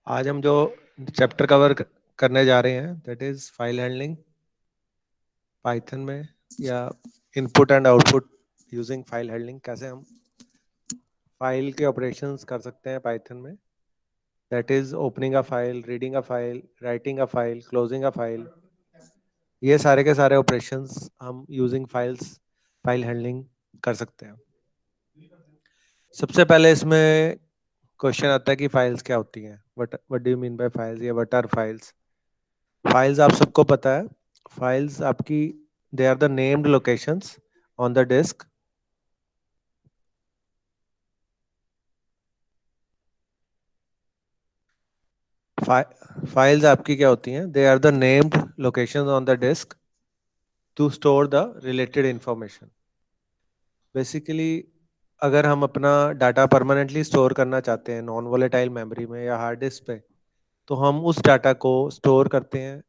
आज हम जो चैप्टर कवर करने जा रहे हैं that is file handling Python में, या input and output using file handling. कैसे हम फाइल के ऑपरेशंस कर सकते हैं पाइथन में, that is opening a file, reading a file, writing a file, closing a file. ये सारे के सारे ऑपरेशंस हम यूजिंग फाइल हैंडलिंग कर सकते हैं। सबसे पहले इसमें क्वेश्चन आता है कि फाइल्स क्या होती हैं, what do you mean by files या व्हाट आर फाइल्स। फाइल्स आप सबको पता है, फाइल्स आपकी they are the named locations on the disk. Files आपकी क्या होती हैं, they are the named locations on the disk to store the related information. Basically अगर हम अपना डाटा परमानेंटली स्टोर करना चाहते हैं नॉन वोलेटाइल मेमोरी में या हार्ड डिस्क पे, तो हम उस डाटा को स्टोर करते हैं,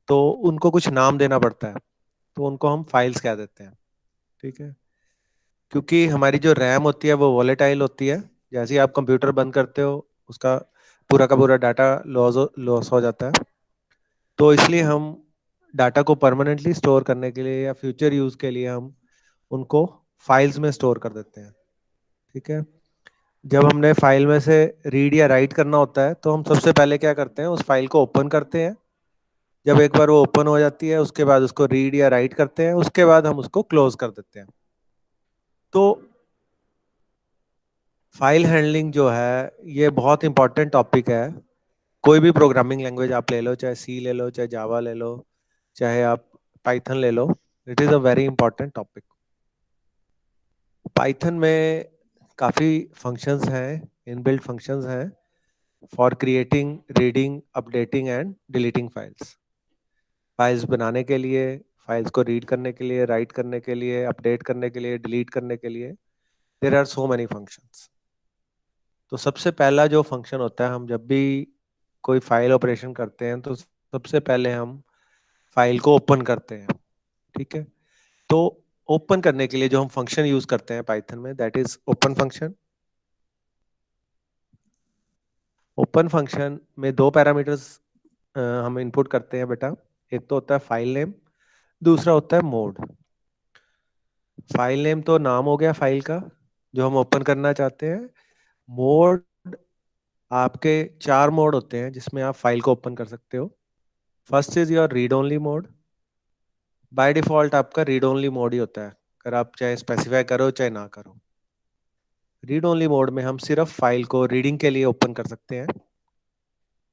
तो उनको कुछ नाम देना पड़ता है, तो उनको हम फाइल्स कह देते हैं। ठीक है, क्योंकि हमारी जो रैम होती है वो वॉलेटाइल होती है। जैसे ही आप कंप्यूटर बंद करते हो उसका पूरा का पूरा डाटा लॉस हो जाता है। तो इसलिए हम डाटा को परमानेंटली स्टोर करने के लिए या फ्यूचर यूज के लिए हम उनको फाइल्स में स्टोर कर देते हैं। ठीक है, जब हमने फाइल में से रीड या राइट करना होता है तो हम सबसे पहले क्या करते हैं, उस फाइल को ओपन करते हैं। जब एक बार वो ओपन हो जाती है उसके बाद उसको रीड या राइट करते हैं, उसके बाद हम उसको क्लोज कर देते हैं। तो फाइल हैंडलिंग जो है ये बहुत इंपॉर्टेंट टॉपिक है। कोई भी प्रोग्रामिंग लैंग्वेज आप ले लो, चाहे सी ले लो, चाहे जावा ले लो, चाहे आप पाइथन ले लो, it is a very important topic. Python में काफ़ी फंक्शंस हैं, इनबिल्ट फंक्शंस हैं for creating, reading, updating and deleting files. Files बनाने के लिए, फाइल्स को रीड करने के लिए, राइट करने के लिए, अपडेट करने के लिए, डिलीट करने के लिए, there are so many functions. तो सबसे पहला जो फंक्शन होता है, हम जब भी कोई फाइल ऑपरेशन करते हैं तो सबसे पहले हम फाइल को ओपन करते हैं। ठीक है, तो ओपन करने के लिए जो हम फंक्शन यूज करते हैं पाइथन में that is open function. Open function में दो पैरामीटर्स हम इनपुट करते हैं बेटा। एक तो होता है फाइल नेम, दूसरा होता है मोड। फाइल नेम तो नाम हो गया फाइल का जो हम ओपन करना चाहते हैं। मोड, आपके चार मोड होते हैं जिसमें आप फाइल को ओपन कर सकते हो। First is your read only mode. By default आपका रीड ओनली मोड ही होता है, अगर आप चाहे स्पेसिफाई करो चाहे ना करो। रीड ओनली मोड में हम सिर्फ फाइल को रीडिंग के लिए ओपन कर सकते हैं,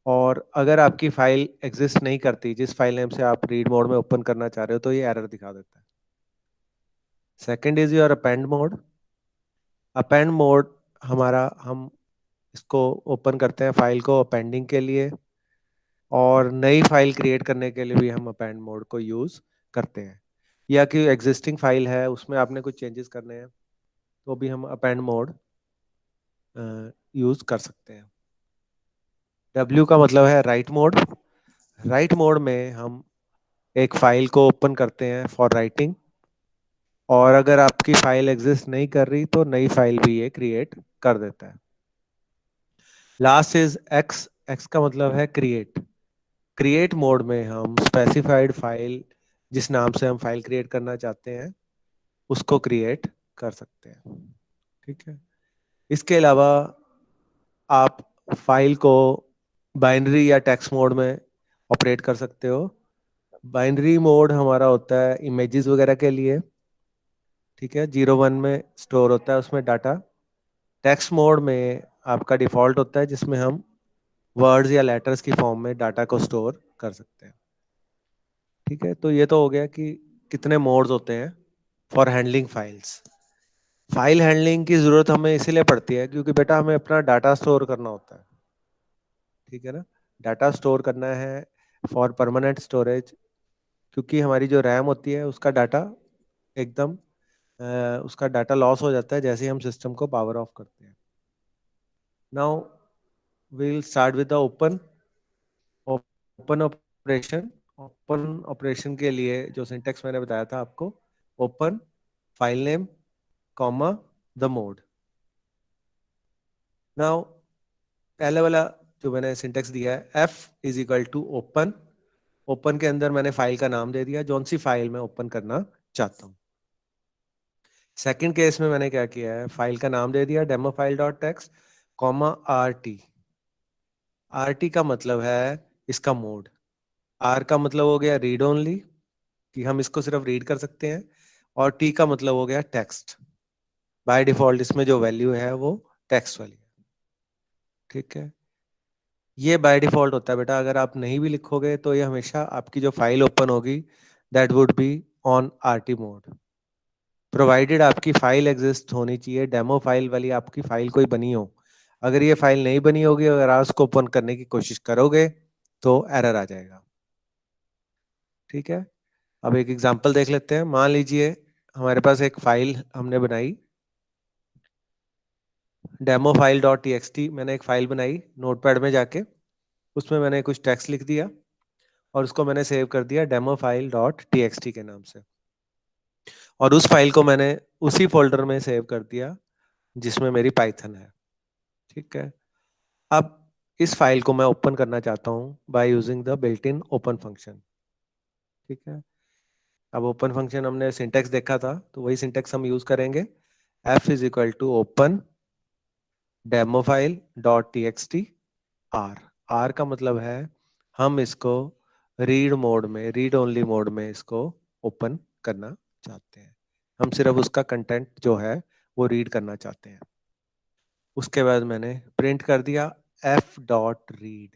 और अगर आपकी फाइल एग्जिस्ट नहीं करती जिस फाइल नेम से आप रीड मोड में ओपन करना चाह रहे हो तो ये एरर दिखा देता है। Second is your append mode. Append mode हमारा, हम इसको ओपन करते हैं फाइल को अपेंडिंग के लिए, और नई फाइल क्रिएट करने के लिए भी हम अपेंड मोड को यूज करते हैं। या कि एग्जिस्टिंग फाइल है उसमें आपने कुछ चेंजेस करने हैं तो भी हम अपेंड मोड यूज कर सकते हैं। डब्ल्यू का मतलब है राइट मोड। राइट मोड में हम एक फाइल को ओपन करते हैं फॉर राइटिंग, और अगर आपकी फाइल एग्जिस्ट नहीं कर रही तो नई फाइल भी ये क्रिएट कर देता है। Last is x. एक्स का मतलब है क्रिएट। क्रिएट मोड में हम स्पेसिफाइड फाइल, जिस नाम से हम फाइल क्रिएट करना चाहते हैं, उसको क्रिएट कर सकते हैं। ठीक है, इसके अलावा आप फाइल को बाइनरी या टेक्स्ट मोड में ऑपरेट कर सकते हो। बाइनरी मोड हमारा होता है इमेजेस वगैरह के लिए। ठीक है, 0 1 में स्टोर होता है उसमें डाटा। टेक्स्ट मोड में आपका डिफॉल्ट होता है जिसमें हम वर्ड्स या लेटर्स की फॉर्म में डाटा को स्टोर कर सकते हैं। ठीक है, तो ये तो हो गया कि कितने मोड्स होते हैं for handling files. File handling की जरूरत हमें इसीलिए पड़ती है क्योंकि बेटा हमें अपना डाटा स्टोर करना होता है। ठीक है ना, डाटा स्टोर करना है फॉर परमानेंट स्टोरेज, क्योंकि हमारी जो रैम होती है उसका डाटा एकदम उसका डाटा लॉस हो जाता है जैसे ही हम सिस्टम को पावर ऑफ करते हैं। Now we'll start with the open operation. Open operation के लिए जो सिंटेक्स मैंने बताया था आपको, open file name comma the mode. Now पहले वाला जो मैंने सिंटेक्स दिया है, F is equal to open, open के अंदर मैंने फाइल का नाम दे दिया, जौन सी फाइल मैं ओपन करना चाहता हूँ। सेकंड केस में मैंने क्या किया है, फाइल का नाम दे दिया demo file dot text comma RT। RT का मतलब है इसका मोड, R का मतलब हो गया रीड ओनली, कि हम इसको सिर्फ रीड कर सकते हैं, और T का मतलब हो गया टेक्स्ट। बाय डिफॉल्ट इसमें जो वैल्यू है वो टेक्स्ट वाली है, ठीक है। ये बाय डिफॉल्ट होता है बेटा, अगर आप नहीं भी लिखोगे तो ये हमेशा आपकी जो फाइल ओपन होगी that would be on RT mode, provided आपकी फाइल एग्जिस्ट होनी चाहिए, डेमो फाइल वाली आपकी फाइल कोई बनी हो। अगर ये फाइल नहीं बनी होगी, अगर आप उसको ओपन करने की कोशिश करोगे तो एरर आ जाएगा, ठीक है। अब एक एग्जांपल देख लेते हैं। मान लीजिए हमारे पास एक फाइल हमने बनाई, डेमो फाइल डॉट टीएक्सटी, मैंने एक फाइल बनाई नोटपैड में जाके, उसमें मैंने कुछ टेक्स्ट लिख दिया और उसको मैंने सेव कर दिया डेमो फाइल डॉट टीएक्सटी के नाम से, और उस फाइल को मैंने उसी फोल्डर में सेव कर दिया जिसमें मेरी पाइथन है, ठीक है। अब इस फाइल को मैं ओपन करना चाहता हूँ by using the built in open function, ठीक है। अब ओपन फंक्शन हमने सिंटेक्स देखा था, तो वही सिंटेक्स हम यूज करेंगे। F is equal to open demo file dot TXT R. R का मतलब है हम इसको रीड मोड में, रीड ओनली मोड में इसको ओपन करना चाहते हैं, हम सिर्फ उसका कंटेंट जो है वो रीड करना चाहते हैं। उसके बाद मैंने प्रिंट कर दिया F dot read.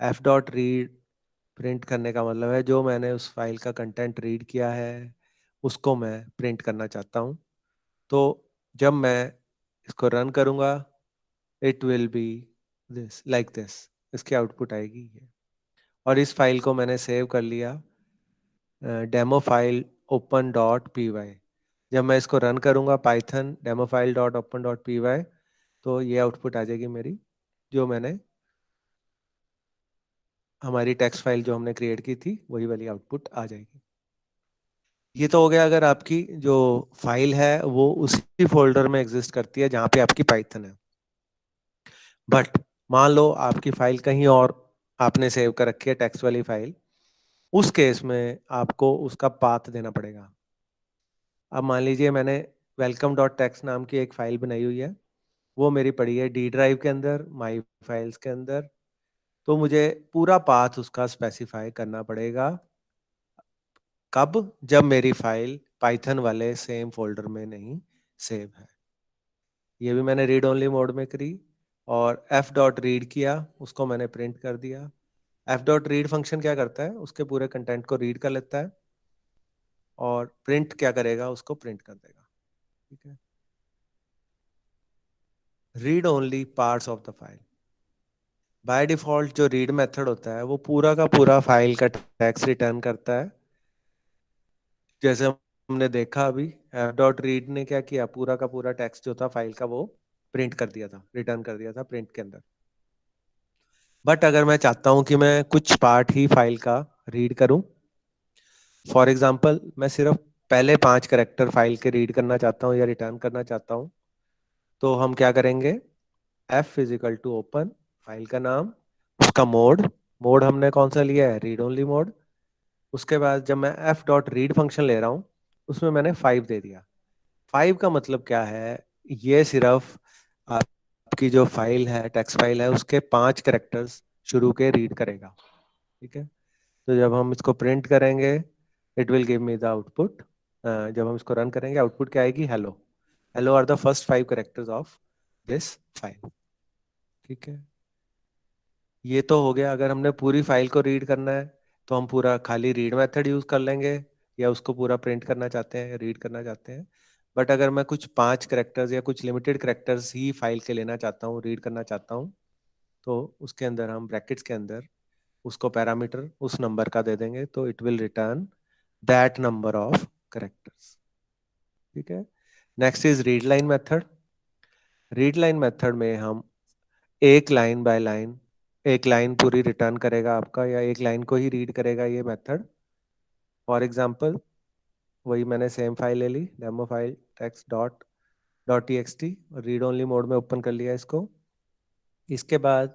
F dot read print करने का मतलब है जो मैंने उस फाइल का कंटेंट रीड किया है उसको मैं प्रिंट करना चाहता हूँ। तो जब मैं इसको रन करूँगा it will be this like this, इसकी आउटपुट आएगी ये। और इस फाइल को मैंने सेव कर लिया demo file open dot P Y. जब मैं इसको रन करूँगा Python demo file dot open dot P Y, तो ये आउटपुट आ जाएगी मेरी, जो मैंने हमारी टेक्स्ट फाइल जो हमने क्रिएट की थी वही वाली आउटपुट आ जाएगी। ये तो हो गया अगर आपकी जो फाइल है वो उसी फोल्डर में एग्जिस्ट करती है जहाँ पे आपकी पाइथन है। बट मान लो आपकी फाइल कहीं और आपने सेव कर रखी है टेक्स्ट वाली फाइल, उस केस में आपको उसका पाथ देना पड़ेगा। अब मान लीजिए मैंने वेलकम डॉट टेक्स्ट नाम की एक फाइल बनाई हुई है, वो मेरी पड़ी है डी ड्राइव के अंदर, माई फाइल्स के अंदर। तो मुझे पूरा पाथ उसका स्पेसिफाई करना पड़ेगा, कब? जब मेरी फाइल पाइथन वाले सेम फोल्डर में नहीं सेव है। ये भी मैंने रीड ओनली मोड में करी, और एफ डॉट रीड किया, उसको मैंने प्रिंट कर दिया। एफ डॉट रीड फंक्शन क्या करता है, उसके पूरे कंटेंट को रीड कर लेता है, और प्रिंट क्या करेगा, उसको प्रिंट कर देगा, ठीक है। Read only parts of the file. By default जो रीड मेथड होता है वो पूरा का पूरा फाइल का टेक्स्ट रिटर्न करता है। जैसे हमने देखा अभी, एफ डॉट रीड ने क्या किया, पूरा का पूरा टेक्स्ट जो था फाइल का वो प्रिंट कर दिया था, रिटर्न कर दिया था प्रिंट के अंदर। बट अगर मैं चाहता हूं कि मैं कुछ पार्ट ही फाइल का रीड करूं, फॉर एग्जांपल मैं सिर्फ पहले 5 कैरेक्टर फाइल के रीड करना चाहता हूं या रिटर्न करना चाहता हूं, तो हम क्या करेंगे, F is equal to open file का नाम, उसका मोड, मोड हमने कौन सा लिया है, रीड ओनली मोड। उसके बाद जब मैं एफ डॉट रीड फंक्शन ले रहा हूँ उसमें मैंने 5 दे दिया। 5 का मतलब क्या है, ये सिर्फ आपकी जो फाइल है टेक्स्ट फाइल है उसके 5 कैरेक्टर्स शुरू के रीड करेगा, ठीक है। तो जब हम इसको प्रिंट करेंगे it will give me the output. जब हम इसको रन करेंगे आउटपुट क्या आएगी, hello. Hello are the first 5 characters of this file, ठीक है। ये तो हो गया अगर हमने पूरी फाइल को रीड करना है तो हम पूरा खाली रीड मेथड यूज कर लेंगे, या उसको पूरा प्रिंट करना चाहते हैं, रीड करना चाहते हैं। बट अगर मैं कुछ 5 कैरेक्टर्स या कुछ लिमिटेड कैरेक्टर्स ही फाइल के लेना चाहता हूँ, रीड करना चाहता हूँ, तो उसके अंदर हम ब्रैकेट्स के अंदर उसको पैरामीटर उस नंबर का दे देंगे, तो it will return that number of characters, ठीक है। Next is read line method. Read line method में हम एक लाइन बाय लाइन, एक लाइन पूरी रिटर्न करेगा आपका, या एक लाइन को ही रीड करेगा ये मेथड। फॉर एग्जांपल वही मैंने सेम फाइल ले ली, demo file text dot dot T X T, read only mode में ओपन कर लिया इसको। इसके बाद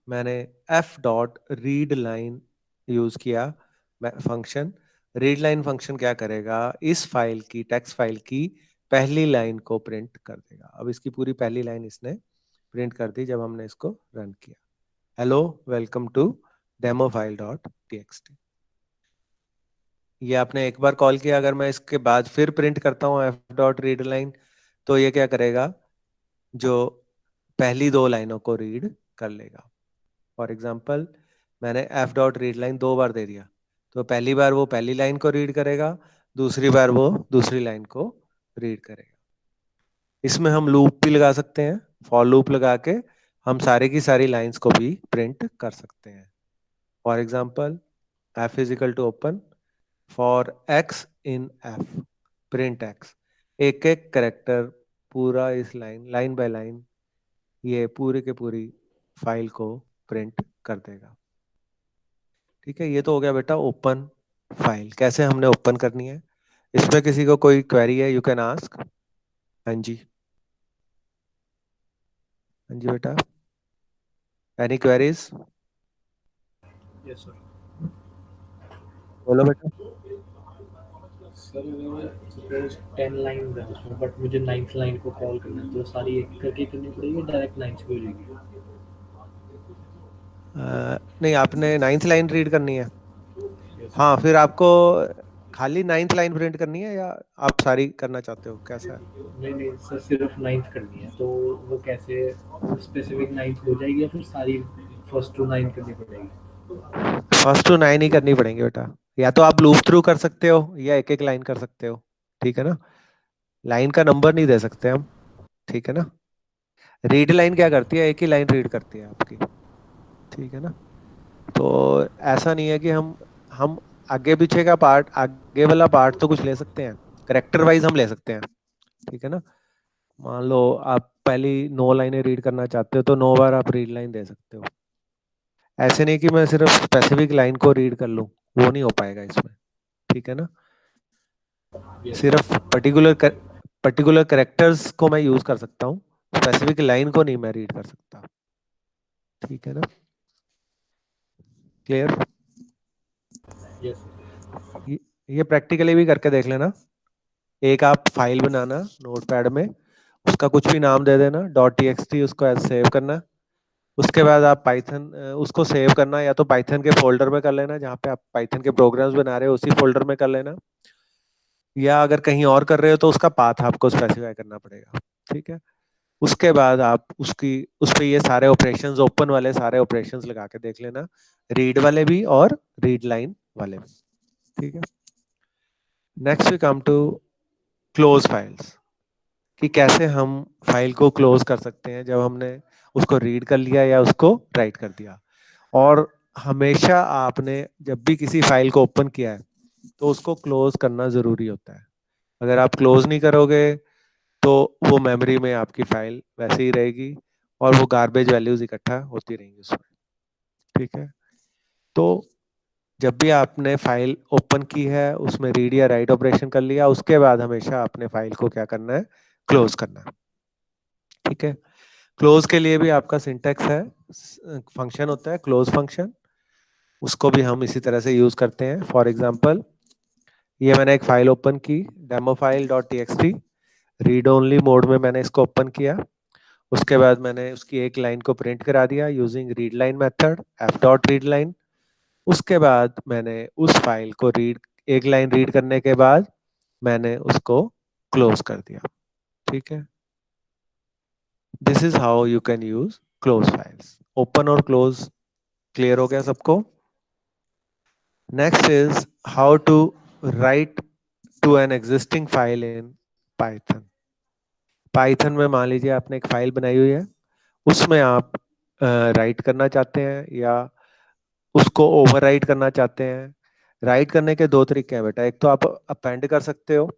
मैंने F dot read line use किया फंक्शन। रीड लाइन फंक्शन क्या करेगा, इस फाइल की टेक्स्ट फाइल की पहली लाइन को प्रिंट कर देगा। अब इसकी पूरी पहली लाइन इसने प्रिंट कर दी जब हमने इसको रन किया। Hello welcome to demo file dot TXT. ये आपने एक बार कॉल किया, अगर मैं इसके बाद फिर प्रिंट करता हूँ एफ डॉट रीड लाइन, तो ये क्या करेगा, जो पहली दो लाइनों को रीड कर लेगा। फॉर एग्जाम्पल मैंने एफ डॉट रीड लाइन दो बार दे दिया, तो पहली बार वो पहली लाइन को रीड करेगा, दूसरी बार वो दूसरी लाइन को रीड करेगा। इसमें हम लूप भी लगा सकते हैं, फॉर लूप लगा के हम सारे की सारी लाइंस को भी प्रिंट कर सकते हैं। For example F is equal to open for X in F print X. एक एक करेक्टर पूरा इस लाइन बाय लाइन ये पूरी के पूरी फाइल को प्रिंट कर देगा। ठीक है, ये तो हो गया बेटा ओपन फाइल। कैसे हमने ओपन करनी है, इसमें किसी को कोई क्वेरी है, यू कैन आस्क। हाँ जी, हाँ जी बेटा, एनी क्वेरीज? Yes sir. बोलो बेटा। सर सपोज 10 लाइन है उसमें, बट मुझे 9th लाइन को कॉल करना है, तो सारी एक करके करनी पड़ेगी, डायरेक्ट 9th पे हो जाएगी? नहीं, आपने नाइन्थ लाइन रीड करनी है। यस हाँ, सर। फिर आपको खाली नाइन्थ लाइन प्रिंट करनी है या आप सारी करना चाहते हो, कैसा है? नहीं नहीं सर, सिर्फ 9th करनी है, तो वो कैसे, स्पेसिफिक 9th हो जाएगी या फिर सारी फर्स्ट टू 9 करनी पड़ेगी? फर्स्ट टू नाइन ही करनी पड़ेंगी बेटा। या तो आप लूप थ्रू कर सकते हो या एक एक लाइन कर सकते हो। ठीक है ना, लाइन का नंबर नहीं दे सकते हम। ठीक है ना, रीड लाइन क्या करती है, एक ही लाइन रीड करती है आपकी। ठीक है ना, तो ऐसा नहीं है कि हम आगे पीछे का पार्ट, आगे वाला पार्ट तो कुछ ले सकते हैं, करेक्टर वाइज हम ले सकते हैं। ठीक है ना, मान लो आप पहली 9 लाइनें रीड करना चाहते हो तो 9 बार आप रीड लाइन दे सकते हो। ऐसे नहीं कि मैं सिर्फ स्पेसिफिक लाइन को रीड कर लूँ, वो नहीं हो पाएगा इसमें। ठीक है ना, यस सिर्फ सर। पर्टिकुलर करेक्टर्स को मैं यूज कर सकता हूँ, स्पेसिफिक लाइन को नहीं मैं रीड कर सकता। ठीक है ना, क्लियर? Yes sir. ये ये प्रैक्टिकली भी करके देख लेना। एक आप फाइल बनाना नोटपैड में, उसका कुछ भी नाम दे देना डॉट टीएक्सटी, उसको ऐसे सेव करना। उसके बाद आप पाइथन उसको सेव करना, या तो पाइथन के फोल्डर में कर लेना जहाँ पे आप पाइथन के प्रोग्राम्स बना रहे हो उसी फोल्डर में कर लेना, या अगर कहीं और कर रहे हो तो उसका पाथ आपको स्पेसिफाई करना पड़ेगा। ठीक है, उसके बाद आप उसकी उस पे ये सारे ऑपरेशंस, ओपन वाले सारे ऑपरेशंस लगा के देख लेना, रीड वाले भी और रीड लाइन वाले भी। ठीक है, next we come to close files, कि कैसे हम फाइल को क्लोज कर सकते हैं जब हमने उसको रीड कर लिया या उसको राइट कर दिया। और हमेशा आपने जब भी किसी फाइल को ओपन किया है तो उसको क्लोज करना जरूरी होता है। अगर आप क्लोज नहीं करोगे तो वो मेमोरी में आपकी फाइल वैसे ही रहेगी और वो गार्बेज वैल्यूज इकट्ठा होती रहेंगी उसमें। ठीक है, तो जब भी आपने फाइल ओपन की है उसमें रीड या राइट ऑपरेशन कर लिया, उसके बाद हमेशा अपने फाइल को क्या करना है, क्लोज करना है। ठीक है, क्लोज के लिए भी आपका सिंटैक्स है, फंक्शन होता है क्लोज फंक्शन, उसको भी हम इसी तरह से यूज करते हैं। फॉर एग्जांपल ये मैंने एक फाइल ओपन की, demo file dot TXT, read only mode में मैंने इसको ओपन किया। उसके बाद मैंने उसकी एक लाइन को प्रिंट करा दिया using read line method, F dot read line. उसके बाद मैंने उस फाइल को रीड, एक लाइन रीड करने के बाद मैंने उसको क्लोज कर दिया। ठीक है, this is how you can use close files. Open और क्लोज क्लियर हो गया सबको? Next is how to write to an existing file in Python. Python में मान लीजिए आपने एक फाइल बनाई हुई है, उसमें आप राइट करना चाहते हैं या उसको ओवरराइट करना चाहते हैं। राइट करने के दो तरीके हैं बेटा, एक तो आप अपेंड कर सकते हो,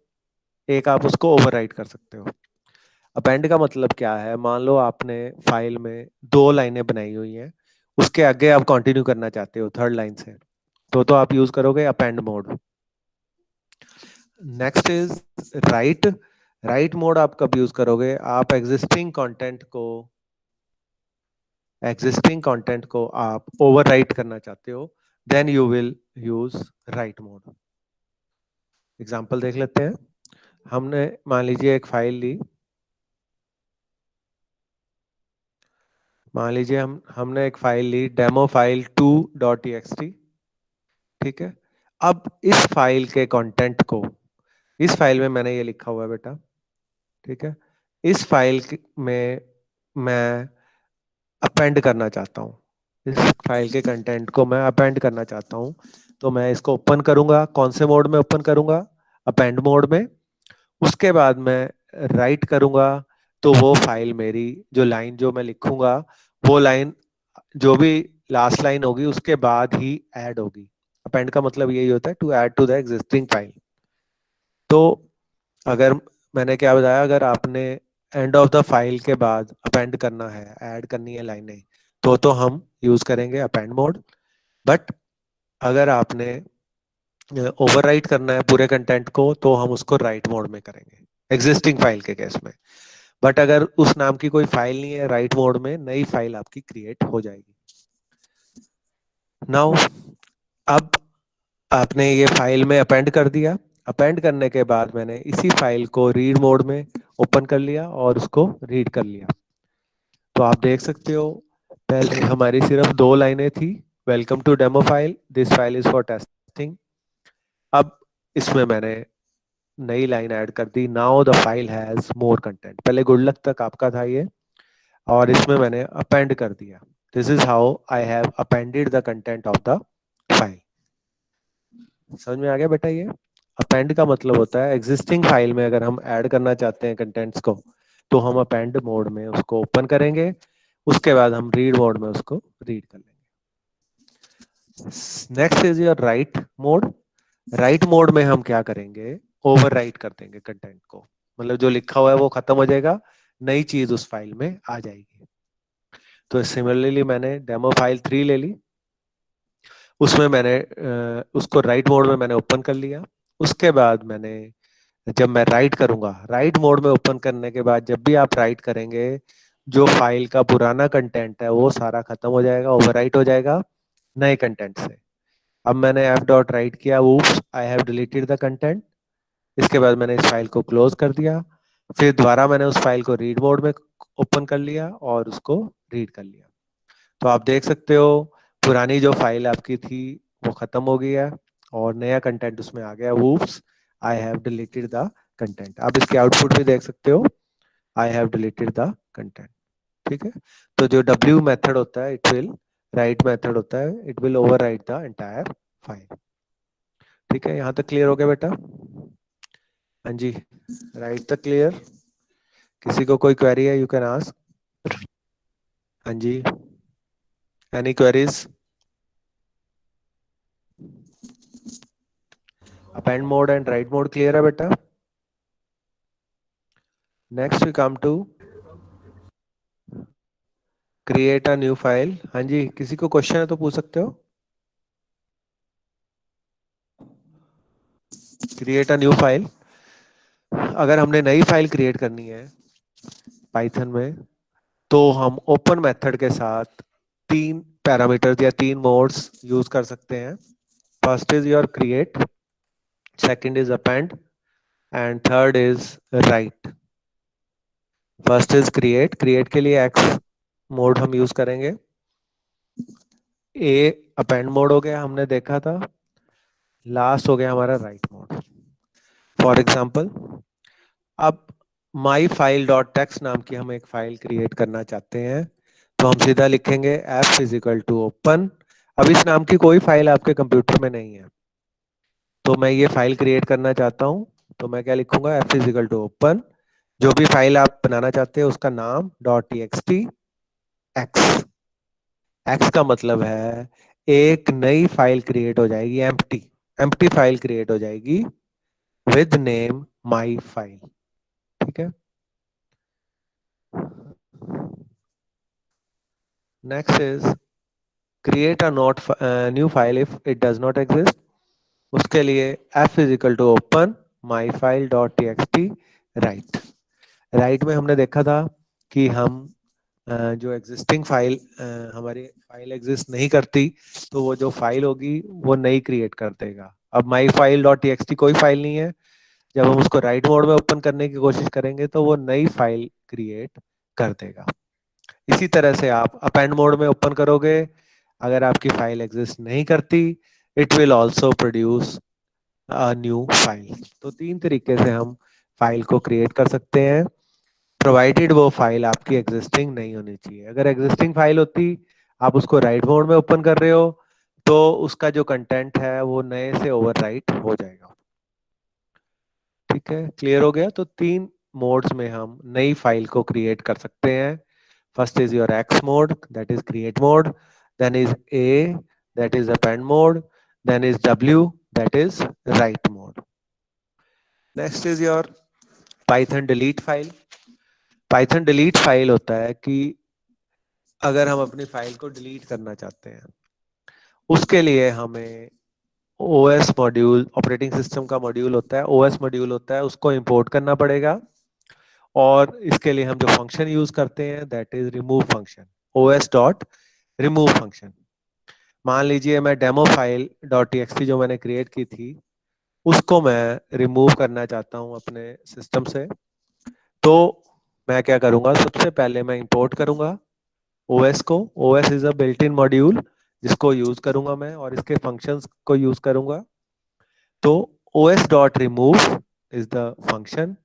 एक आप उसको ओवरराइट कर सकते हो। अपेंड का मतलब क्या है, मान लो आपने फाइल में 2 लाइनें बनाई हुई हैं, उसके आगे आप कंटिन्यू करना चाहते हो थर्ड लाइन से, तो आप यूज करोगे append mode. Next is write. Write mode आप कब यूज करोगे, आप एग्जिस्टिंग कंटेंट को एग्जिस्टिंग कंटेंट को आप ओवरराइट करना चाहते हो, then you will use write mode. Example देख लेते हैं। हमने मान लीजिए एक फाइल ली, मान लीजिए हमने एक फाइल ली डेमो फाइल 2.txt। ठीक है, अब इस फाइल के कंटेंट को, इस फाइल में मैंने ये लिखा हुआ है बेटा, ठीक है, इस में मैं अपेंड करना चाहता हूँ, इस फाइल के कंटेंट को मैं अपेंड करना चाहता हूँ। तो मैं इसको ओपन करूंगा, कौन से मोड में ओपन करूंगा? अपेंड मोड में। उसके बाद मैं राइट करूंगा, तो वो फाइल मेरी, जो लाइन जो मैं लिखूंगा, वो लाइन जो भी लास्ट लाइन होगी उसके बाद ही ऐड होगी। अपेंड का मतलब यही होता है, to add to the existing file. तो अगर मैंने क्या बताया, अगर आपने एंड ऑफ द फाइल के बाद अपेंड करना है, ऐड करनी है लाइनें, तो हम यूज करेंगे अपेंड मोड। बट अगर आपने ओवरराइट करना है पूरे कंटेंट को, तो हम उसको राइट मोड में करेंगे एग्जिस्टिंग फाइल के केस में। बट अगर उस नाम की कोई फाइल नहीं है, राइट मोड में नई फाइल आपकी क्रिएट हो जाएगी। नाउ अब आपने ये फाइल में अपेंड कर दिया, अपेंड करने के बाद मैंने इसी फाइल को रीड मोड में ओपन कर लिया और उसको रीड कर लिया। तो आप देख सकते हो, पहले हमारी सिर्फ 2 लाइनें थी, welcome to demo file, this file is for testing. अब इसमें मैंने नई लाइन ऐड कर दी, now the file has more content. पहले गुड लक तक आपका था ये, और इसमें मैंने अपेंड कर दिया। This is how I have appended the content of the file. समझ में आ गया बेटा? ये अपेंड का मतलब होता है एग्जिस्टिंग फाइल में अगर हम ऐड करना चाहते हैं कंटेंट्स को, तो हम अपेंड मोड में उसको ओपन करेंगे, उसके बाद हम रीड मोड में उसको रीड कर लेंगे। Next is your right mode. Right mode में हम क्या करेंगे, ओवर राइट कर देंगे कंटेंट को, मतलब जो लिखा हुआ है वो खत्म हो जाएगा, नई चीज उस फाइल में आ जाएगी। तो सिमिलरली मैंने डेमो फाइल 3 ले ली, उसमें मैंने उसको राइट मोड में मैंने ओपन कर लिया। उसके बाद मैंने, जब मैं राइट करूंगा, राइट मोड में ओपन करने के बाद जब भी आप राइट करेंगे, जो फाइल का पुराना कंटेंट है वो सारा खत्म हो जाएगा, ओवरराइट हो जाएगा नए कंटेंट से। अब मैंने एफ डॉट राइट किया, oops I have deleted the content. इसके बाद मैंने इस फाइल को क्लोज कर दिया, फिर दोबारा मैंने उस फाइल को रीड मोड में ओपन कर लिया और उसको रीड कर लिया। तो आप देख सकते हो, पुरानी जो फाइल आपकी थी वो खत्म हो गई है और नया कंटेंट उसमें आ गया, whoops I have deleted the content. आप इसके आउटपुट भी देख सकते हो, I have deleted the content. ठीक है, तो जो डब्ल्यू मेथड होता है, इट विल राइट मेथड होता है, it will overwrite the entire file. ठीक है, यहाँ तक क्लियर हो गया बेटा? हाँ जी, राइट तक क्लियर? किसी को कोई क्वेरी है, यू कैन आस्क। हाँ जी, any queries? Append mode and write mode clear है बेटा? Next we come to create a new file. हाँ जी, किसी को क्वेश्चन है तो पूछ सकते हो। क्रिएट अ न्यू फाइल, अगर हमने नई फाइल क्रिएट करनी है पाइथन में, तो हम ओपन मेथड के साथ 3 पैरामीटर्स या 3 मोड्स यूज कर सकते हैं। First is your create, second is append, and third is right. First is create, create के लिए एक्स मोड हम यूज करेंगे। ए अपेंड मोड हो गया, हमने देखा था। लास्ट हो गया हमारा राइट मोड। फॉर एग्जाम्पल, अब माई फाइल डॉट टेक्स्ट नाम की हम एक फाइल क्रिएट करना चाहते हैं, तो हम सीधा लिखेंगे F is equal to open. अब इस नाम की कोई फाइल आपके कंप्यूटर में नहीं है, तो मैं ये फाइल क्रिएट करना चाहता हूँ, तो मैं क्या लिखूंगा, F is equal to open, जो भी फाइल आप बनाना चाहते हैं उसका नाम dot T X T X. X का मतलब है एक नई फाइल क्रिएट हो जाएगी, एम्प्टी एम्प्टी फाइल क्रिएट हो जाएगी विद नेम माई फाइल। ठीक है, next is create a not new file if it does not exist. उसके लिए F is equal to open my file dot T X T write. Write में हमने देखा था कि हम जो एग्जिस्टिंग फाइल, हमारी फाइल एग्जिस्ट नहीं करती, तो वो जो फाइल होगी वो नई क्रिएट कर देगा। अब माई फाइल डॉट टी कोई फाइल नहीं है, जब हम उसको राइट मोड में ओपन करने की कोशिश करेंगे तो वो नई फाइल क्रिएट कर देगा। इसी तरह से आप अपेंड मोड में ओपन करोगे, अगर आपकी फाइल एग्जिस्ट नहीं करती, it will also produce a new file. तो तीन तरीके से हम फाइल को क्रिएट कर सकते हैं, प्रोवाइडेड वो फाइल आपकी एग्जिस्टिंग नहीं होनी चाहिए। अगर एग्जिस्टिंग फाइल होती, आप उसको राइट मोड में ओपन कर रहे हो, तो उसका जो कंटेंट है वो नए से ओवरराइट हो जाएगा। ठीक है, क्लियर हो गया? तो तीन मोड्स में हम नई फाइल को क्रिएट कर सकते हैं। First is your X mode, that is create mode, then is A, that is append mode, then is W, that is write mode. Next is your Python delete file. Python delete file होता है कि अगर हम अपनी file को delete करना चाहते हैं, उसके लिए हमें ओएस मॉड्यूल, ऑपरेटिंग सिस्टम का मॉड्यूल होता है, ओएस मॉड्यूल होता है, उसको इंपोर्ट करना पड़ेगा। और इसके लिए हम जो फंक्शन यूज करते हैं that is remove function, OS dot remove function. मान लीजिए मैं डेमो फाइल डॉट टीएक्सटी जो मैंने क्रिएट की थी, उसको मैं रिमूव करना चाहता हूं अपने सिस्टम से। तो मैं क्या करूंगा, सबसे पहले मैं इंपोर्ट करूंगा ओएस को। OS is a built in module जिसको यूज करूंगा मैं, और इसके फंक्शंस को यूज करूंगा। तो os dot remove is the function.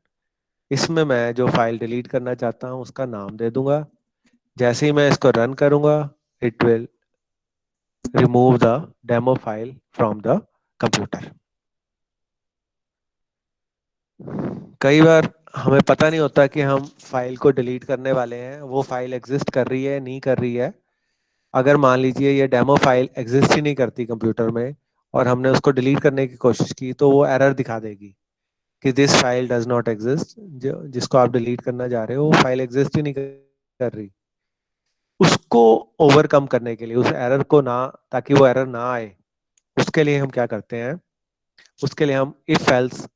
इसमें मैं जो फाइल डिलीट करना चाहता हूं उसका नाम दे दूंगा। जैसे ही मैं इसको रन करूंगा, it will remove the demo file from the computer. कई बार हमें पता नहीं होता कि हम फाइल को डिलीट करने वाले हैं, वो फाइल एग्जिस्ट कर रही है नहीं कर रही है। अगर मान लीजिए ये डेमो फाइल एग्जिस्ट ही नहीं करती कंप्यूटर में, और हमने उसको डिलीट करने की कोशिश की, तो वो एरर दिखा देगी कि this file does not exist. जो जिसको आप डिलीट करना जा रहे हो वो फाइल एग्जिस्ट ही नहीं कर रही। उसको ओवरकम करने के लिए, उस एरर को ना, ताकि वो एरर ना आए, उसके लिए हम क्या करते हैं, उसके लिए हम इफ एल्स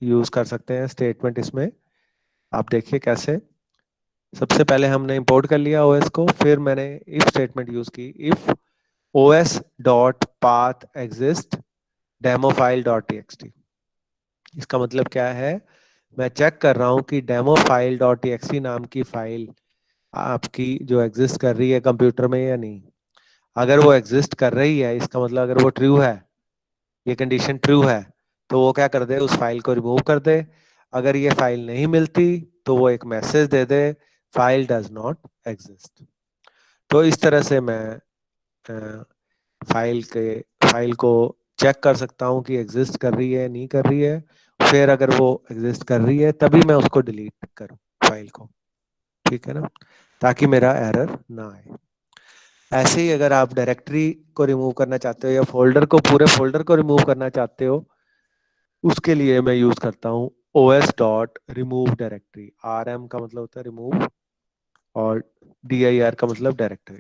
यूज कर सकते हैं स्टेटमेंट इसमें। आप देखिए कैसे। सबसे पहले हमने इंपोर्ट कर लिया ओएस को, फिर मैंने इफ स्टेटमेंट यूज की, if os dot path exist demo file dot TXT. इसका मतलब क्या है, मैं चेक कर रहा हूं कि डेमो फाइल डॉट टीएक्सटी नाम की फाइल आपकी जो एग्जिस्ट कर रही है कंप्यूटर में या नहीं। अगर वो एग्जिस्ट कर रही है, इसका मतलब अगर वो ट्रू है, ये कंडीशन ट्रू है, तो वो क्या कर दे, उस फाइल को रिमूव कर दे। अगर ये फाइल नहीं मिलती तो वो एक message they they, file does not exist. तो इस तरह से मैं फाइल के फाइल को चेक कर सकता हूँ कि एग्जिस्ट कर रही है नहीं कर रही है। फिर अगर वो एग्जिस्ट कर रही है तभी मैं उसको डिलीट करूँ फाइल को। ठीक है ना, ताकि मेरा एरर ना आए। ऐसे ही अगर आप डायरेक्टरी को रिमूव करना चाहते हो या फोल्डर को, पूरे फोल्डर को रिमूव करना चाहते हो, उसके लिए मैं यूज करता हूँ os dot remove directory. rm का मतलब होता है रिमूव, और dir का मतलब डायरेक्टरी।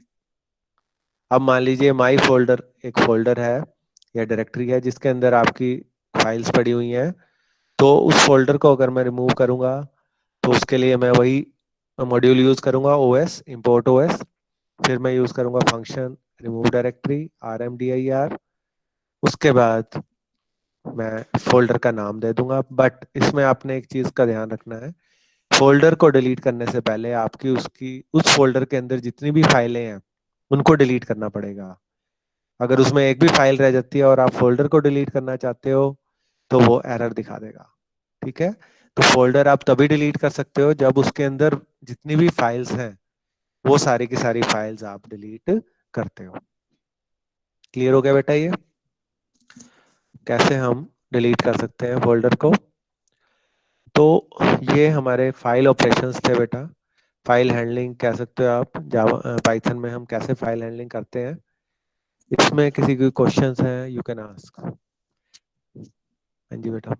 अब मान लीजिए माई फोल्डर एक फोल्डर है या डायरेक्टरी है जिसके अंदर आपकी फाइल्स पड़ी हुई हैं। तो उस फोल्डर को अगर मैं रिमूव करूंगा, तो उसके लिए मैं वही मॉड्यूल यूज करूंगा, ओएस इंपोर्ट ओएस। फिर मैं यूज करूंगा फंक्शन रिमूव डायरेक्टरी rmdir। उसके बाद मैं फोल्डर का नाम दे दूंगा। बट इसमें आपने एक चीज का ध्यान रखना है, फोल्डर को डिलीट करने से पहले आपकी उसकी उस फोल्डर के अंदर जितनी भी फाइलें हैं उनको डिलीट करना पड़ेगा। अगर उसमें एक भी फाइल रह जाती है और आप फोल्डर को डिलीट करना चाहते हो, तो वो एरर दिखा देगा। ठीक है, तो फोल्डर आप तभी डिलीट कर सकते हो जब उसके अंदर जितनी भी फाइल्स हैं वो सारी की सारी फाइल्स आप डिलीट करते हो। क्लियर हो गया बेटा? ये कैसे हम डिलीट कर सकते हैं फोल्डर को। तो ये हमारे फाइल ऑपरेशंस थे बेटा। फाइल हैंडलिंग कह सकते हो आप, जावा पाइथन में हम कैसे फाइल हैंडलिंग करते हैं। इसमें किसी कोई क्वेश्चंस हैं, यू कैन आस्क। हाँ जी बेटा।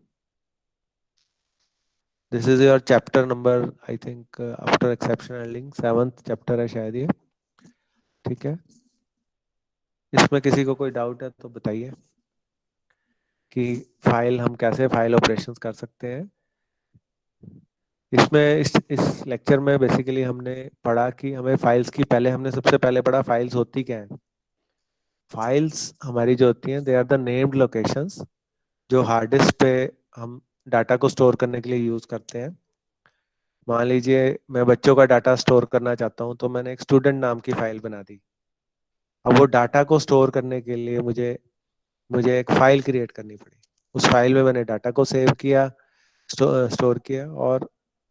This is your chapter number, I think after exception handling 7th chapter है शायद ये। ठीक है, इसमें किसी को कोई डाउट है तो बताइए कि फाइल हम कैसे फाइल ऑपरेशंस कर सकते हैं। इसमें इस लेक्चर में बेसिकली हमने पढ़ा कि हमें फाइल्स की, पहले हमने सबसे पहले पढ़ा फाइल्स होती क्या है। फाइल्स हमारी जो होती हैं they are the named locations जो हार्ड डिस्क पे हम डाटा को स्टोर करने के लिए यूज करते हैं। मान लीजिए मैं बच्चों का डाटा स्टोर करना चाहता हूँ तो मैंने एक स्टूडेंट नाम की फाइल बना दी। अब वो डाटा को स्टोर करने के लिए मुझे मुझे एक फाइल क्रिएट करनी पड़ी। उस फाइल में मैंने डाटा को सेव किया, स्टोर किया, और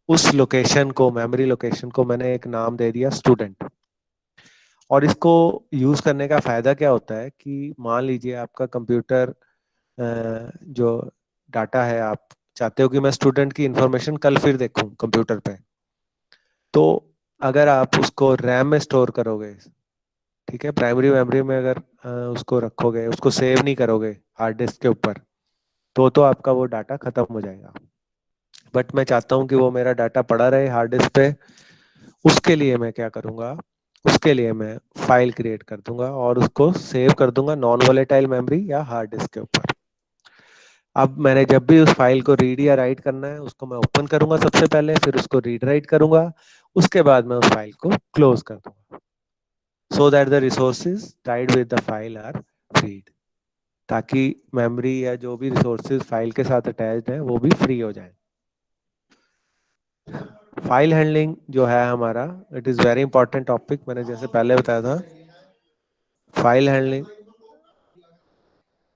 उस लोकेशन को, मेमोरी लोकेशन को मैंने एक नाम दे दिया स्टूडेंट। और इसको यूज करने का फायदा क्या होता है कि मान लीजिए आपका कंप्यूटर जो डाटा है, आप चाहते हो कि मैं स्टूडेंट की इंफॉर्मेशन कल फिर देखूं कंप्यूटर पे, तो अगर आप उसको रैम में स्टोर करोगे, ठीक है, प्राइमरी मेमोरी में अगर उसको रखोगे, उसको सेव नहीं करोगे हार्ड डिस्क के ऊपर, तो आपका वो डाटा खत्म हो जाएगा। बट मैं चाहता हूँ कि वो मेरा डाटा पड़ा रहे हार्ड डिस्क पे। उसके लिए मैं क्या करूँगा, उसके लिए मैं फाइल क्रिएट कर दूंगा और उसको सेव कर दूंगा नॉन वोलेटाइल मेमोरी या हार्ड डिस्क के ऊपर। अब मैंने जब भी उस फाइल को रीड या राइट करना है, उसको मैं ओपन करूंगा सबसे पहले, फिर उसको रीड राइट करूंगा, उसके बाद मैं उस फाइल को क्लोज कर दूंगा, so that the resources tied with the file are freed, ताकि मेमोरी या जो भी रिसोर्सेज फाइल के साथ अटैच्ड है वो भी फ्री हो जाए। फाइल हैंडलिंग जो है हमारा, it is very important topic. मैंने जैसे पहले बताया था, फाइल हैंडलिंग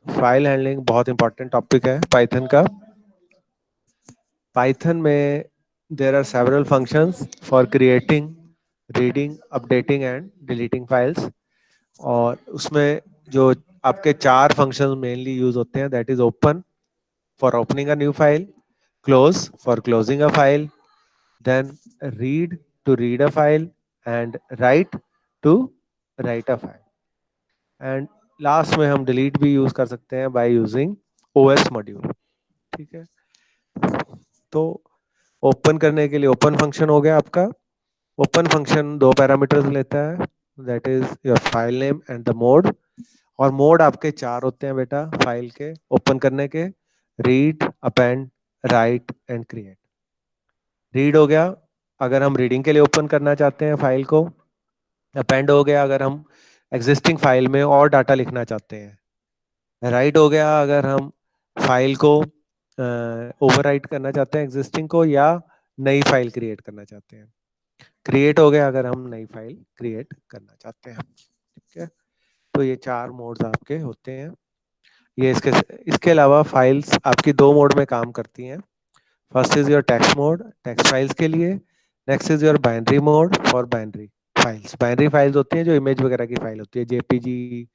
फाइल हैंडलिंग बहुत इंपॉर्टेंट टॉपिक है पाइथन का। पाइथन में there are several functions for creating, reading, updating and deleting files. और उसमें जो आपके चार फंक्शंस मेनली यूज होते हैं, that is open for opening a new file, close for closing a file, then read to read a file, and write to write a file, and last में हम delete भी use कर सकते हैं by using OS module. ठीक है, तो open करने के लिए ओपन फंक्शन हो गया आपका। ओपन फंक्शन दो पैरामीटर्स लेता है, that is your file name and the mode. और मोड आपके चार होते हैं बेटा फाइल के ओपन करने के, read, append, right and create. Read हो गया अगर हम रीडिंग के लिए ओपन करना चाहते हैं फाइल को, अपेंड हो गया अगर हम एग्जिस्टिंग फाइल में और डाटा लिखना चाहते हैं, राइट हो गया अगर हम फाइल को ओवरराइट करना चाहते हैं एग्जिस्टिंग को, या नई फाइल क्रिएट करना चाहते हैं, क्रिएट हो गया अगर हम नई फाइल क्रिएट करना चाहते हैं। ठीक है, तो ये चार मोड्स आपके होते हैं। ये इसके अलावा फाइल्स आपकी दो मोड में काम करती हैं। First is your text mode, text files के लिए। Next is your binary mode for binary files. Binary files होती हैं जो इमेज वगैरह की फाइल होती है, जेपीजी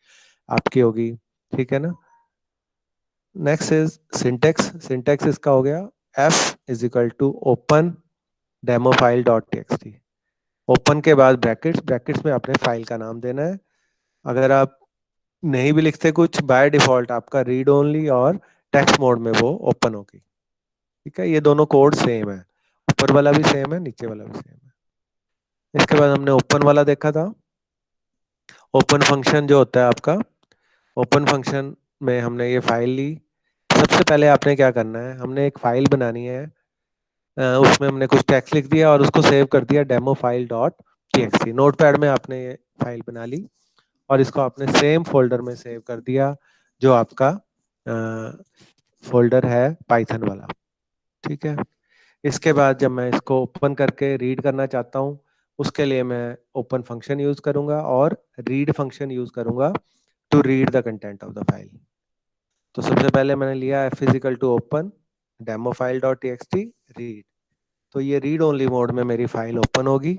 आपकी होगी, ठीक है ना। Next is syntax. सिंटेक्स इसका हो गया F is equal to open demo file dot TXT. Open के बाद ब्रैकेट्स, ब्रैकेट्स में आपने फाइल का नाम देना है। अगर आप नहीं भी लिखते कुछ, बाय डिफॉल्ट आपका रीड ओनली और टेक्स्ट मोड में वो ओपन होगी। ठीक है, ये दोनों कोड सेम है, ऊपर वाला भी सेम है, नीचे वाला भी सेम है। इसके बाद हमने ओपन वाला देखा था। ओपन फंक्शन जो होता है आपका, ओपन फंक्शन में हमने ये फाइल ली। सबसे पहले आपने क्या करना है, हमने एक फाइल बनानी है, उसमें हमने कुछ टेक्स्ट लिख दिया और उसको सेव कर दिया demo file dot TXT. Note pad में आपने ये फाइल बना ली और इसको आपने सेम फोल्डर में सेव कर दिया जो आपका फोल्डर है पाइथन वाला। ठीक है, इसके बाद जब मैं इसको ओपन करके रीड करना चाहता हूँ, उसके लिए मैं ओपन फंक्शन यूज करूंगा और रीड फंक्शन यूज करूंगा to read the content of the file. तो सबसे पहले मैंने लिया है F is equal to open demo file dot TXT read. तो ये रीड ओनली मोड में मेरी फाइल ओपन होगी।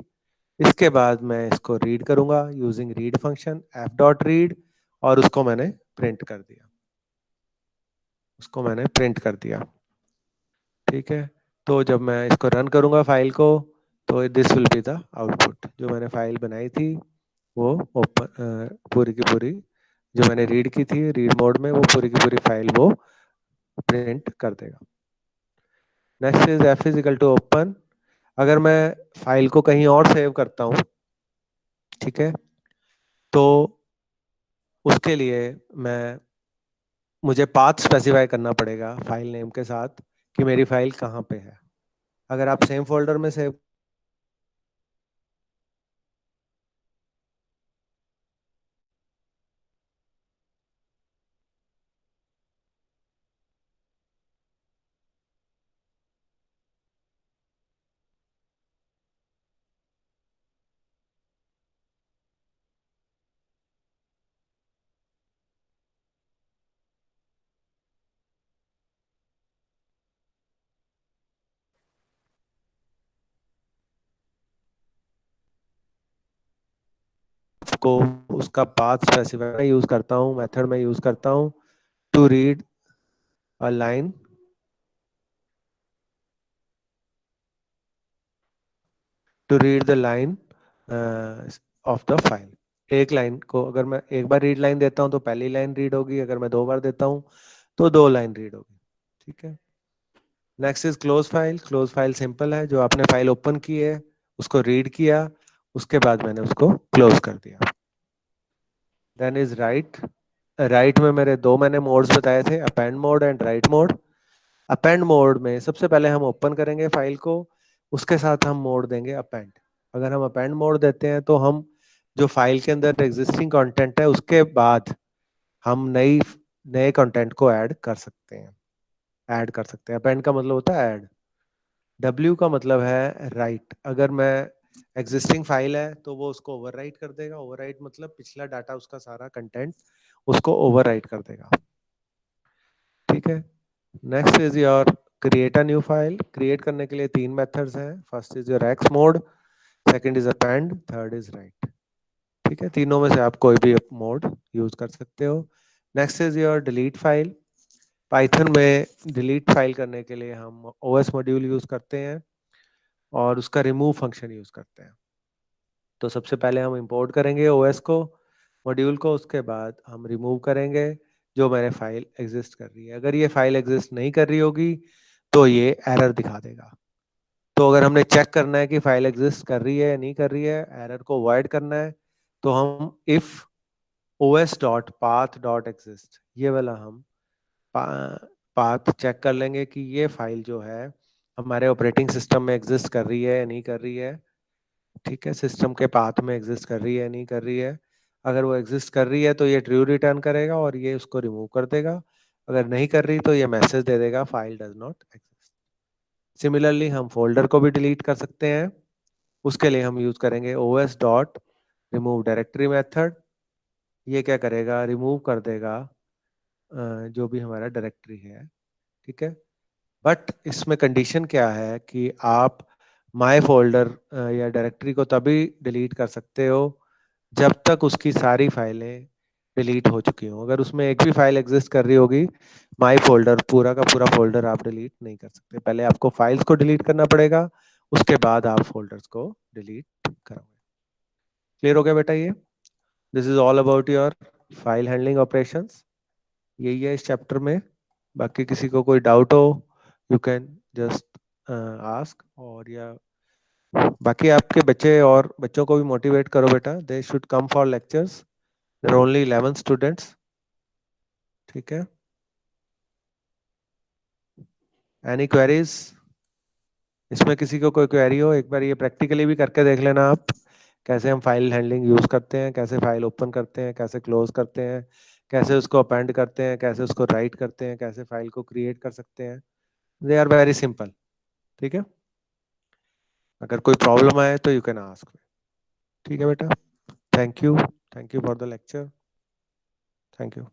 इसके बाद मैं इसको रीड करूंगा using read function F dot read, और उसको मैंने प्रिंट कर दिया, उसको मैंने प्रिंट कर दिया। ठीक है, तो जब मैं इसको रन करूंगा फाइल को, तो this will be the output. जो मैंने फाइल बनाई थी वो ओपन, पूरी की पूरी जो मैंने रीड की थी रीड मोड में, वो पूरी की पूरी फाइल वो प्रिंट कर देगा। Next is F is equal to open. अगर मैं फाइल को कहीं और सेव करता हूँ, ठीक है, तो उसके लिए मैं मुझे पाथ स्पेसिफाई करना पड़ेगा फाइल नेम के साथ कि मेरी फाइल कहाँ पे है। अगर आप सेम फोल्डर में सेव को उसका पाथ स्पेसिफाई यूज करता हूँ, मेथड में यूज करता हूँ to read a line to read the line of the file. एक लाइन को अगर मैं एक बार रीड लाइन देता हूँ तो पहली लाइन रीड होगी, अगर मैं दो बार देता हूँ तो दो लाइन रीड होगी। ठीक है। Next is close file. Close file simple है, जो आपने फाइल ओपन की है उसको रीड किया, उसके बाद मैंने उसको क्लोज कर दिया। Then is write. राइट में मेरे दो मैंने मोड्स बताए थे, append mode and write mode. Append mode में सबसे पहले हम ओपन करेंगे फाइल को, उसके साथ हम मोड देंगे अपेंड। अगर हम अपेंड मोड देते हैं तो हम जो फाइल के अंदर एग्जिस्टिंग कंटेंट है उसके बाद हम नई नए कंटेंट को ऐड कर सकते हैं। ऐड कर सकते हैं, अपेंड का मतलब होता है ऐड। डब्ल्यू का मतलब है राइट। अगर मैं एग्जिस्टिंग फाइल है तो वो उसको ओवरराइट कर देगा। ओवरराइट मतलब पिछला डाटा, उसका सारा कंटेंट उसको ओवरराइट कर देगा। ठीक है। Next is your create a new file. Create करने के लिए तीन मेथड्स हैं। First is your X mode, second is append, third is right. ठीक है, तीनों में से आप कोई भी मोड यूज कर सकते हो। Next is your delete file. Python में डिलीट फाइल करने के लिए हम ओएस मॉड्यूल यूज करते हैं और उसका रिमूव फंक्शन यूज करते हैं। तो सबसे पहले हम इंपोर्ट करेंगे ओएस को, मॉड्यूल को, उसके बाद हम रिमूव करेंगे जो मेरे फाइल एग्जिस्ट कर रही है। अगर ये फाइल एग्जिस्ट नहीं कर रही होगी तो ये एरर दिखा देगा। तो अगर हमने चेक करना है कि फाइल एग्जिस्ट कर रही है या नहीं कर रही है, एरर को अवॉइड करना है, तो हम if os dot path dot exist, ये वाला हम पाथ चेक कर लेंगे कि ये फाइल जो है हमारे ऑपरेटिंग सिस्टम में एग्जिस्ट कर रही है या नहीं कर रही है। ठीक है, सिस्टम के पाथ में एग्जिस्ट कर रही है नहीं कर रही है। अगर वो एग्जिस्ट कर रही है तो ये ट्रू रिटर्न करेगा और ये उसको रिमूव कर देगा। अगर नहीं कर रही तो ये मैसेज दे देगा file does not exist. Similarly हम फोल्डर को भी डिलीट कर सकते हैं। उसके लिए हम यूज करेंगे os dot remove directory method. ये क्या करेगा, रिमूव कर देगा जो भी हमारा डायरेक्टरी है। ठीक है। बट इसमें कंडीशन क्या है कि आप माय फोल्डर या डायरेक्टरी को तभी डिलीट कर सकते हो जब तक उसकी सारी फाइलें डिलीट हो चुकी हों। अगर उसमें एक भी फाइल एग्जिस्ट कर रही होगी, माय फोल्डर पूरा का पूरा फोल्डर आप डिलीट नहीं कर सकते। पहले आपको फाइल्स को डिलीट करना पड़ेगा, उसके बाद आप फोल्डर्स को डिलीट करोगे। क्लियर हो गया बेटा ये? This is all about your file handling operations. यही है इस चैप्टर में। बाकी किसी को कोई डाउट हो, यू कैन जस्ट आस्क। और या बाकी आपके बच्चे और बच्चों को भी मोटिवेट करो बेटा, they should come for lectures. There are only 11 students. ठीक है। Any queries? इसमें किसी को कोई क्वेरी हो, एक बार ये प्रैक्टिकली भी करके देख लेना आप, कैसे हम फाइल हैंडलिंग यूज करते हैं, कैसे फाइल ओपन करते हैं, कैसे क्लोज करते हैं, कैसे उसको अपेंड करते हैं, कैसे उसको राइट करते हैं, कैसे फाइल को क्रिएट कर सकते हैं। They are very simple. ठीक है। अगर कोई प्रॉब्लम आए तो यू कैन आस्क। ठीक है बेटा। Thank you. Thank you for the lecture. Thank you.